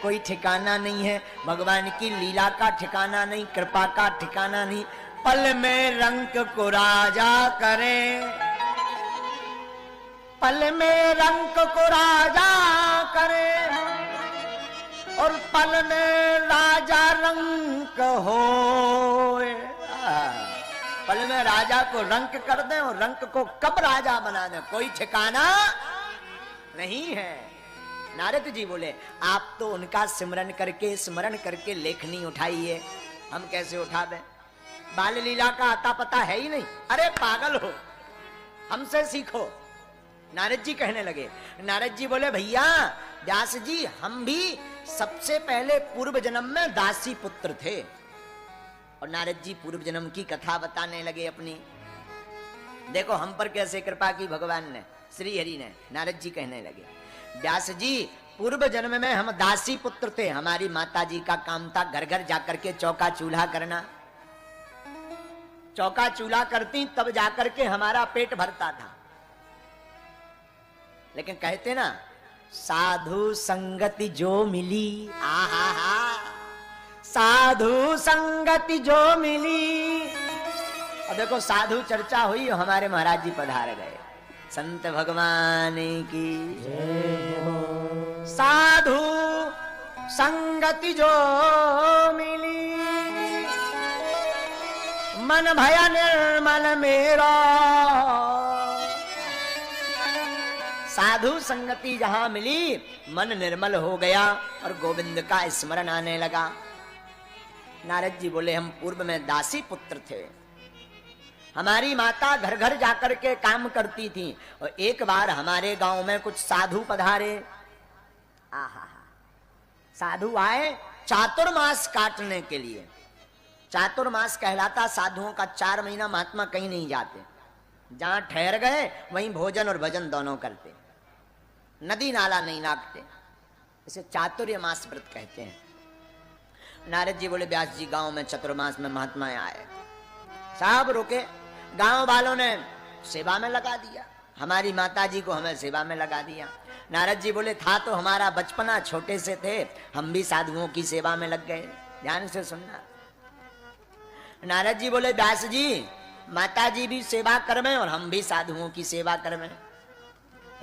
कोई ठिकाना नहीं है, भगवान की लीला का ठिकाना नहीं, कृपा का ठिकाना नहीं। पल में रंग को राजा करे, पल में रंग को राजा करे, और पल में राजा रंग होए। पल में राजा को रंग कर दे और रंग को कब राजा बना दे, कोई ठिकाना नहीं है। नारद जी बोले आप तो उनका स्मरण करके लेखनी उठाइए, हम कैसे उठा दें? बाल लीला का आता पता है ही नहीं। अरे पागल हो, हमसे सीखो। नारद जी कहने लगे। नारद जी बोले भैया व्यास जी, हम भी सबसे पहले पूर्व जन्म में दासी पुत्र थे। और नारद जी पूर्व जन्म की कथा बताने लगे अपनी। देखो हम पर कैसे कृपा की भगवान ने, श्री हरि ने। नारद जी कहने लगे व्यास जी, पूर्व जन्म में हम दासी पुत्र थे। हमारी माता जी का काम था घर घर जाकर के चौका चूल्हा करना। चौका चूल्हा करती तब जाकर के हमारा पेट भरता था। लेकिन कहते ना, साधु संगति जो मिली, आहा हा, साधु संगति जो मिली। और देखो साधु चर्चा हुई, हमारे महाराज जी पधार गए। संत भगवान की साधु संगति जो मिली, मन भया निर्मल मेरा। साधु संगति जहां मिली, मन निर्मल हो गया और गोविंद का स्मरण आने लगा। नारद जी बोले हम पूर्व में दासी पुत्र थे। हमारी माता घर घर जाकर के काम करती थी। और एक बार हमारे गांव में कुछ साधु पधारे। आहा, साधु आए चातुर्मास काटने के लिए। चातुर्मास कहलाता साधुओं का 4 महीना महात्मा कहीं नहीं जाते, जहां ठहर गए वहीं भोजन और भजन दोनों करते, नदी नाला नहीं नापते। इसे चातुर्य मास व्रत कहते हैं। नारद जी बोले व्यास जी, गांव में चतुर्मास में महात्माएं आए, सब रुके। गांव वालों ने सेवा में लगा दिया, हमारी माता जी को हमें सेवा में लगा दिया। नारद जी बोले था तो हमारा बचपना, छोटे से थे हम भी साधुओं की सेवा में लग गए। ध्यान से सुनना। नारद जी बोले व्यास जी, माता जी भी सेवा करवे और हम भी साधुओं की सेवा करवे।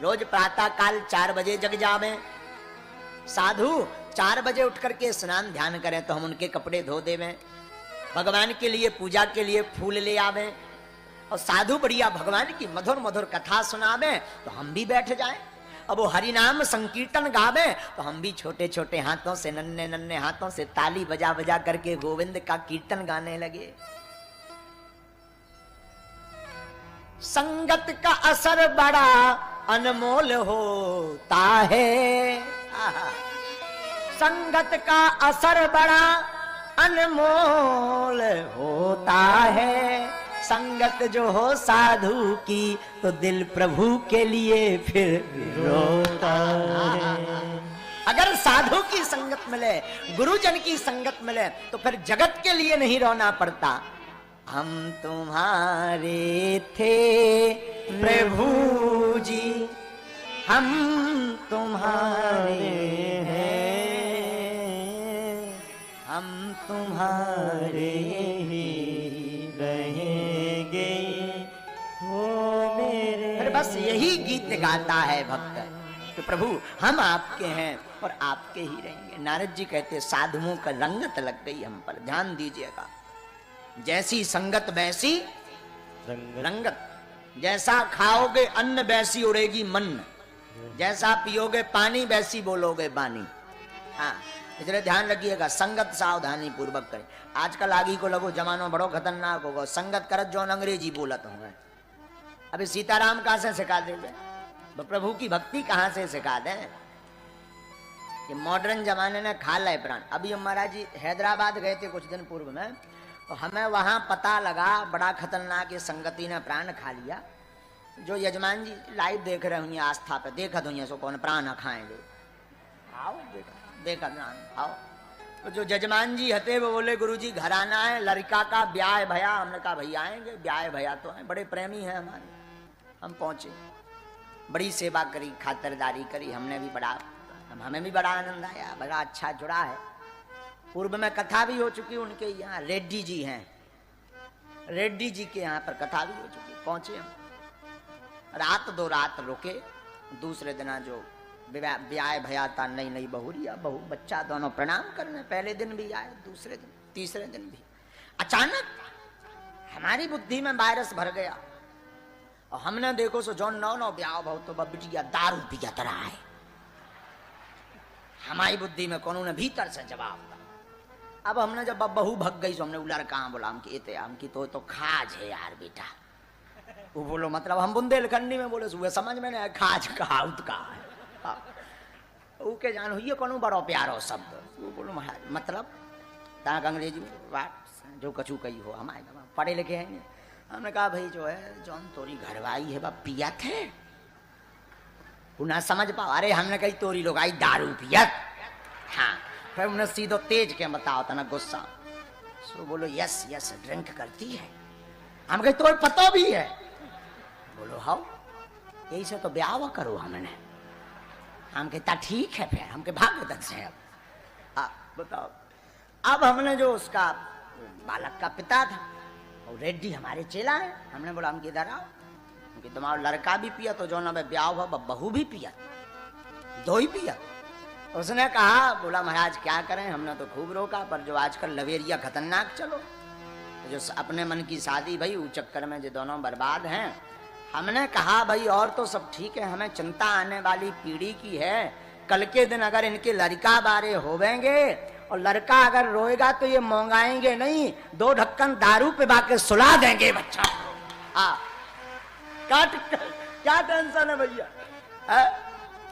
रोज प्रातः काल 4 बजे जग जावे। साधु 4 बजे उठ करके स्नान ध्यान करें तो हम उनके कपड़े धो देवें, भगवान के लिए पूजा के लिए फूल ले आवे। और साधु बढ़िया भगवान की मधुर मधुर कथा सुनावे तो हम भी बैठ जाएं। अब वो हरि नाम संकीर्तन गावे तो हम भी छोटे छोटे हाथों से, नन्हे नन्हे हाथों से ताली बजा बजा करके गोविंद का कीर्तन गाने लगे। संगत का असर बड़ा अनमोल होता है। संगत का असर बड़ा अनमोल होता है। संगत जो हो साधु की तो दिल प्रभु के लिए फिर रोता है। अगर साधु की संगत मिले, गुरुजन की संगत मिले तो फिर जगत के लिए नहीं रोना पड़ता। हम तुम्हारे थे प्रभु जी, हम तुम्हारे हैं, हम तुम्हारे ही रहेंगे वो मेरे। फिर बस यही गीत गाता है भक्त कि प्रभु हम आपके हैं और आपके ही रहेंगे। नारद जी कहते साधुओं का रंगत लग गई हम पर। ध्यान दीजिएगा, जैसी संगत वैसी रंगत। जैसा खाओगे अन्न वैसी उड़ेगी मन, जैसा पियोगे पानी वैसी बोलोगे बानी। हाँ, इसलिए ध्यान रखिएगा, संगत सावधानी पूर्वक करें। आजकल आगे को लगो जमानो बड़ो खतरनाक होगा, संगत करत जो अंग्रेजी बोलत होंगे। अभी सीताराम कहां से सिखा देंगे, प्रभु की भक्ति कहां से सिखा दें। ये मॉडर्न जमाने ने खा लाए प्राण। अभी हम महाराज जी हैदराबाद गए थे कुछ दिन पूर्व में, तो हमें वहां पता लगा बड़ा खतरनाक ये संगति ने प्राण खा लिया। जो यजमान जी लाइव देख रहे होंगे आस्था पे, देखा तो सो कौन प्राण खाएंगे। आओ देखा आओ। तो जो जजमान जी हते वो बोले गुरुजी घर आना है, लड़का का ब्याह भया। हमने कहा भैया आएंगे, ब्याह भया तो है, बड़े प्रेमी हैं हमारे। हम पहुंचे, बड़ी सेवा करी, खातिरदारी करी, हमने भी बड़ा, हमें भी बड़ा आनंद आया, बड़ा अच्छा जुड़ा है। पूर्व में कथा भी हो चुकी उनके यहाँ, रेड्डी जी हैं, रेड्डी जी के यहाँ पर कथा भी हो चुकी। पहुंचे हम, रात 2 रात रुके। दूसरे दिन जो ब्याह भया था, नई नई बहुरिया, बहू बच्चा दोनों प्रणाम करने, पहले दिन भी आए, दूसरे दिन, तीसरे दिन भी। अचानक हमारी बुद्धि में वायरस भर गया और हमने देखो सो जो 9 ब्याह भाव तो बिटिया दारू पियत रहा है। हमारी बुद्धि में कौन ने भीतर से जवाब था। अब हमने जब बहू भग गई तो हमने उलर कहाँ बोला, हम की तो खाज है यार बेटा। वो बोलो मतलब हम बुंदेलखंडी में बोले सुबह समझ में नहीं, खाज कहा का है, के जान ये कौन बड़ो प्यारो शब्द। वो बोलो महाराज मतलब ताक अंग्रेजी में बात जो कछु कही हो, हमारे पढ़े लिखे हैं नहीं। हमने कहा भाई जो है जौन तोरी घरवाई है बा पिया थे, ना समझ पाओ। अरे हमने कही तोरी लोग आई दारू पियत। हाँ, फिर उन्हें सीधो तेज के बताओ था ना गुस्सा। सो बोलो यस यस ड्रिंक करती है। हम कही तो पता भी है। बोलो हाउ, यही से तो ब्याह करो हमने। हम कहता ठीक है, फिर हम के भाग्य से अब बताओ। अब हमने जो उसका बालक का पिता था और रेड्डी हमारे चेला है, हमने बोला हम इधर आओ, क्योंकि तुम्हारा लड़का भी पिया तो जो ना ब्याह हुआ बहू भी पिया, 2 ही पिया। उसने कहा बोला महाराज क्या करें, हमने तो खूब रोका, पर जो आजकल लवेरिया खतरनाक चलो, जो अपने मन की शादी भाई उस चक्कर में जो दोनों बर्बाद हैं। हमने कहा भाई और तो सब ठीक है, हमें चिंता आने वाली पीढ़ी की है। कल के दिन अगर इनके लड़का बारे होवेंगे और लड़का अगर रोएगा तो ये मोंगाएंगे नहीं, 2 ढक्कन दारू पे बाके सुला देंगे बच्चा। क्या टेंशन है भैया,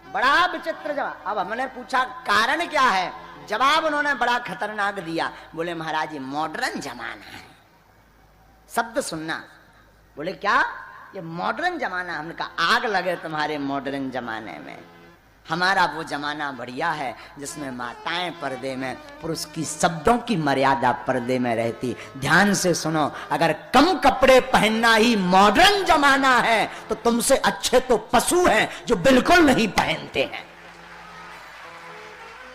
बड़ा विचित्र जवाब। अब हमने पूछा कारण क्या है, जवाब उन्होंने बड़ा खतरनाक दिया। बोले महाराज ये मॉडर्न जमाना है। शब्द सुनना, बोले क्या ये मॉडर्न जमाना। हमने कहा आग लगे तुम्हारे मॉडर्न जमाने में, हमारा वो जमाना बढ़िया है जिसमें माताएं पर्दे में, पुरुष की शब्दों की मर्यादा पर्दे में रहती। ध्यान से सुनो, अगर कम कपड़े पहनना ही मॉडर्न जमाना है तो तुमसे अच्छे तो पशु हैं जो बिल्कुल नहीं पहनते हैं।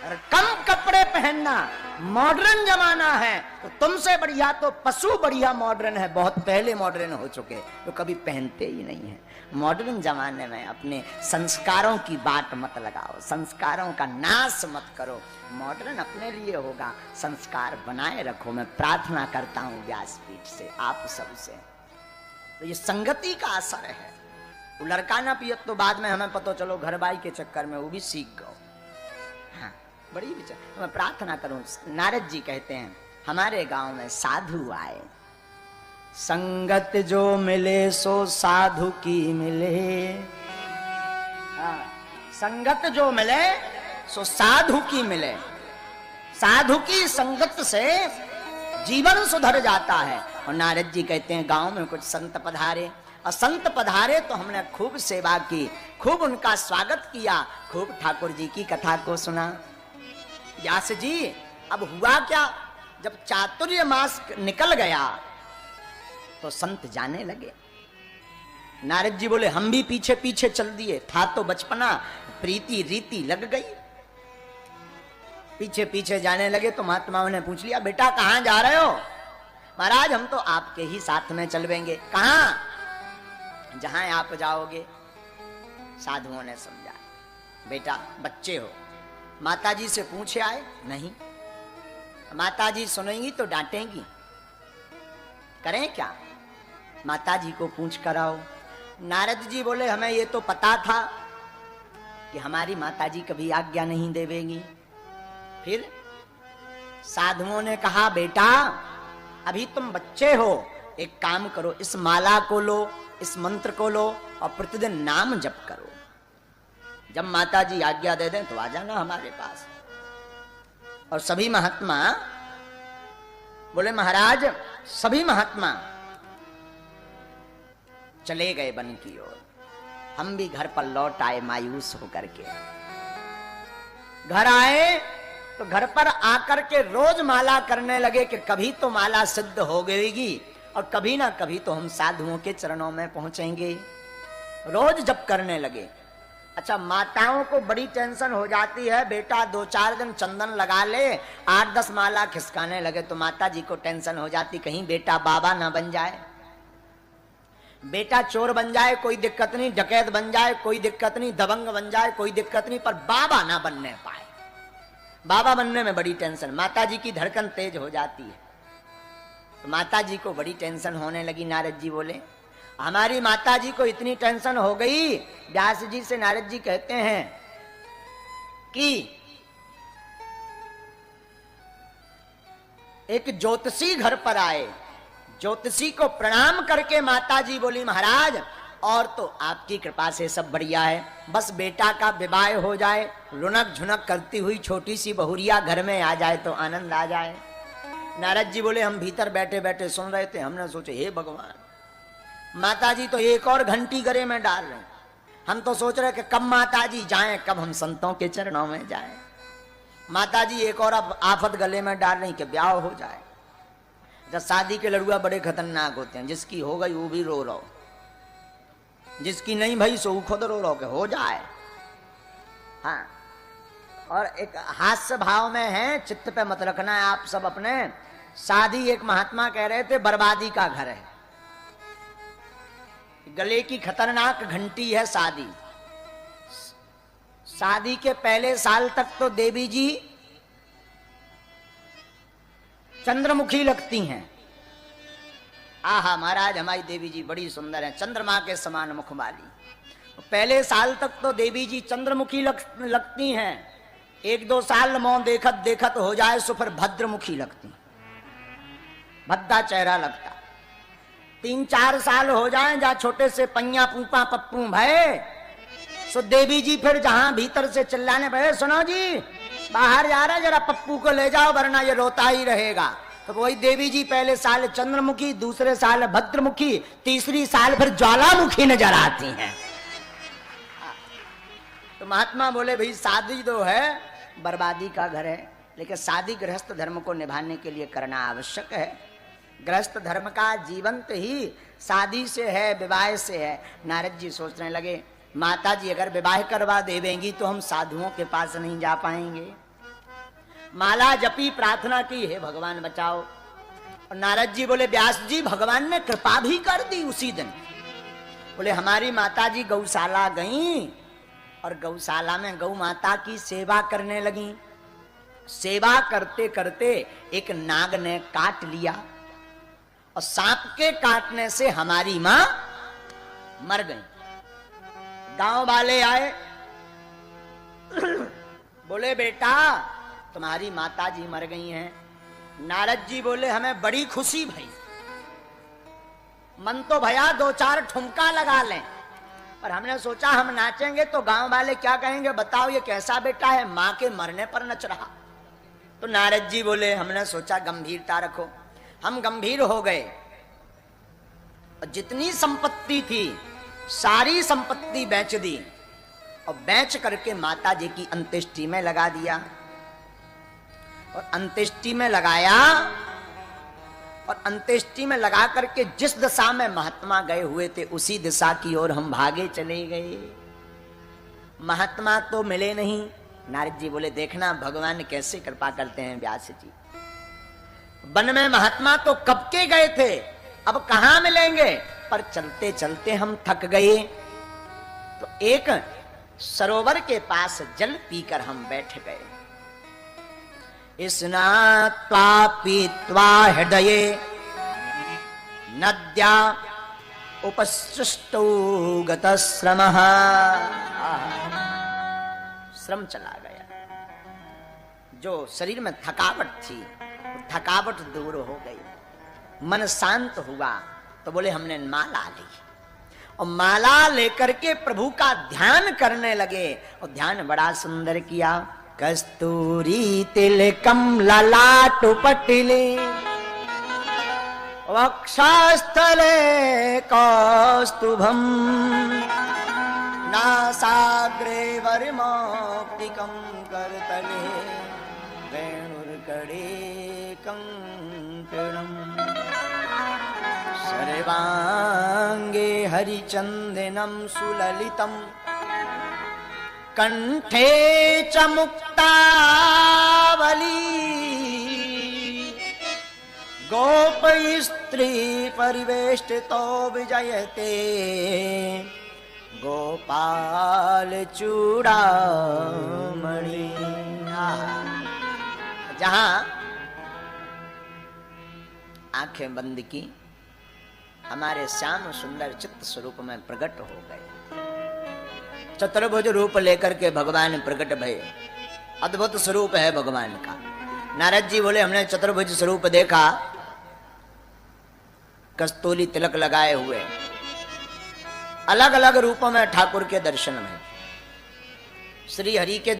अगर कम कपड़े पहनना मॉडर्न जमाना है तो तुमसे बढ़िया तो पशु बढ़िया मॉडर्न है, बहुत पहले मॉडर्न हो चुके तो कभी पहनते ही नहीं है। मॉडर्न जमाने में अपने संस्कारों की बात मत लगाओ, संस्कारों का नाश मत करो। मॉडर्न अपने लिए होगा, संस्कार बनाए रखो। मैं प्रार्थना करता हूँ व्यासपीठ से आप सबसे, तो ये संगति का असर है। वो लड़का ना पियत तो बाद में हमें पता चलो घरबाई के चक्कर में वो भी सीख गो। हाँ, बड़ी विचार। तो मैं प्रार्थना करूं, नारद जी कहते हैं हमारे गांव में साधु आए, संगत जो मिले सो साधु की मिले। संगत जो मिले सो साधु की मिले। साधु की संगत से जीवन सुधर जाता है। और नारद जी कहते हैं गांव में कुछ संत पधारे, और संत पधारे तो हमने खूब सेवा की, खूब उनका स्वागत किया, खूब ठाकुर जी की कथा को सुना। व्यास जी अब हुआ क्या, जब चातुर्य मास निकल गया तो संत जाने लगे। नारद जी बोले हम भी पीछे पीछे चल दिए, था तो बचपना, प्रीति रीति लग गई। पीछे पीछे जाने लगे तो महात्माओं ने पूछ लिया बेटा कहां जा रहे हो। महाराज हम तो आपके ही साथ में चलवेंगे। कहां, जहां आप जाओगे। साधुओं ने समझा बेटा बच्चे हो, माताजी से पूछे आए नहीं, माताजी सुनेंगी तो डांटेंगी, करें क्या, माताजी को पूछ कर आओ। नारद जी बोले हमें ये तो पता था कि हमारी माताजी कभी आज्ञा नहीं देवेगी। फिर साधुओं ने कहा बेटा अभी तुम बच्चे हो, एक काम करो, इस माला को लो, इस मंत्र को लो और प्रतिदिन नाम जप करो। जब माताजी आज्ञा दे दें तो आ जाना हमारे पास। और सभी महात्मा बोले महाराज, सभी महात्मा चले गए वन की ओर। हम भी घर पर लौट आए मायूस होकर के। घर आए तो घर पर आकर के रोज माला करने लगे कि कभी तो माला सिद्ध हो गएगी और कभी ना कभी तो हम साधुओं के चरणों में पहुंचेंगे। रोज जप करने लगे। अच्छा, माताओं को बड़ी टेंशन हो जाती है, बेटा 2-4 दिन चंदन लगा ले, 8-10 माला खिसकाने लगे तो माता जी को टेंशन हो जाती, कहीं बेटा बाबा ना बन जाए, बेटा चोर बन जाए कोई दिक्कत नहीं, डकैत बन जाए कोई दिक्कत नहीं, दबंग बन जाए कोई दिक्कत नहीं, पर बाबा ना बनने पाए। बाबा बनने में बड़ी टेंशन, माता जी की धड़कन तेज हो जाती है। तो माता जी को बड़ी टेंशन होने लगी। नारद जी बोले, हमारी माता जी को इतनी टेंशन हो गई। व्यास जी से नारद जी कहते हैं कि एक ज्योतिषी घर पर आए, ज्योतिषी को प्रणाम करके माता जी बोली, महाराज और तो आपकी कृपा से सब बढ़िया है, बस बेटा का विवाह हो जाए, रुनक झुनक करती हुई छोटी सी बहुरिया घर में आ जाए तो आनंद आ जाए। नारद जी बोले, हम भीतर बैठे बैठे सुन रहे थे, हमने सोचे हे भगवान, माता जी तो एक और घंटी गले में डाल रहे हैं, हम तो सोच रहे कि कब माता जी जाएं, कब हम संतों के चरणों में जाएं। माता जी एक और आफत गले में डाल रही कि ब्याह हो जाए। जब शादी के लड़ुआ बड़े खतरनाक होते हैं, जिसकी हो गई वो भी रो रो, जिसकी नहीं भाई सो खुद रो रो के हो जाए। हाँ, और एक हास्य भाव में है, चित्त पे मत रखना है आप सब अपने। शादी, एक महात्मा कह रहे थे, बर्बादी का घर है, गले की खतरनाक घंटी है शादी। शादी के पहले साल तक तो देवी जी चंद्रमुखी लगती हैं। आहा महाराज, हमारी देवी जी बड़ी सुंदर है, चंद्रमा के समान मुख वाली। पहले साल तक तो देवी जी चंद्रमुखी लगती हैं, 1-2 साल मौन देखत देखत हो जाए सो फिर भद्रमुखी लगती, भद्दा चेहरा लगता। 3-4 साल हो जाए, जहाँ छोटे से पैया पूपा पप्पू भय, सो देवी जी फिर जहां भीतर से चिल्लाने पड़े, सुनो जी बाहर जा रहा है, जरा पप्पू को ले जाओ वरना ये रोता ही रहेगा। तो वही देवी जी पहले साल चंद्रमुखी, दूसरे साल भद्रमुखी, तीसरी साल फिर ज्वालामुखी नजर आती हैं। तो महात्मा बोले, भाई शादी तो है बर्बादी का घर है, लेकिन शादी गृहस्थ धर्म को निभाने के लिए करना आवश्यक है। गृहस्थ धर्म का जीवंत ही शादी से है, विवाह से है। नारद जी सोचने लगे, माता जी अगर विवाह करवा देवेंगी तो हम साधुओं के पास नहीं जा पाएंगे। माला जपी, प्रार्थना की, हे भगवान बचाओ। और नारद जी बोले, व्यास जी भगवान ने कृपा भी कर दी उसी दिन। बोले, हमारी माता जी गौशाला गईं और गौशाला में गौ माता की सेवा करने लगी। सेवा करते करते एक नाग ने काट लिया और सांप के काटने से हमारी मां मर गई। गांव वाले आए, बोले, बेटा तुम्हारी माता जी मर गई हैं। नारद जी बोले, हमें बड़ी खुशी भई, मन तो भया 2-4 ठुमका लगा लें, पर हमने सोचा हम नाचेंगे तो गांव वाले क्या कहेंगे, बताओ ये कैसा बेटा है, मां के मरने पर नच रहा। तो नारद जी बोले, हमने सोचा गंभीरता रखो। हम गंभीर हो गए और जितनी संपत्ति थी सारी संपत्ति बेच दी और बेच करके माता जी की अंत्येष्टि में लगा दिया। और अंत्येष्टि में लगाया और अंत्येष्टि में लगा करके जिस दिशा में महात्मा गए हुए थे उसी दिशा की ओर हम भागे चले गए। महात्मा तो मिले नहीं। नारद जी बोले, देखना भगवान कैसे कृपा करते हैं व्यास जी। वन में महात्मा तो कब के गए थे, अब कहां मिलेंगे, पर चलते चलते हम थक गए तो एक सरोवर के पास जल पीकर हम बैठ गए। स्नात्वा पीत्वा हृदये नद्या उपसृष्टो गतश्रमः। श्रम चला गया, जो शरीर में थकावट थी थकावट दूर हो गई, मन शांत हुआ। तो बोले, हमने माला ली और माला लेकर के प्रभु का ध्यान करने लगे और ध्यान बड़ा सुंदर किया। कस्तूरी तिलकम ललाटपटिले वक्षस्थले कौस्तुभम नासाग्रे वरमौक्तिकं करतले वेणुर्कड़े कंकणम् सर्वांगे हरिचंदनम सुललितम कंठे च मुक्तावली गोप स्त्री परिवेष्टितो विजयते गोपाल चूड़ामणि। जहां आंखें बंद की हमारे श्याम सुंदर चित्त स्वरूप में प्रकट हो गए। चतुर्भुज रूप लेकर के भगवान प्रकट भये। अद्भुत स्वरूप है भगवान का। नारद जी बोले हमने चतुर्भुज स्वरूप देखा, कस्तूरी तिलक लगाए हुए अलग अलग रूपों में ठाकुर के दर्शन में। श्री हरि के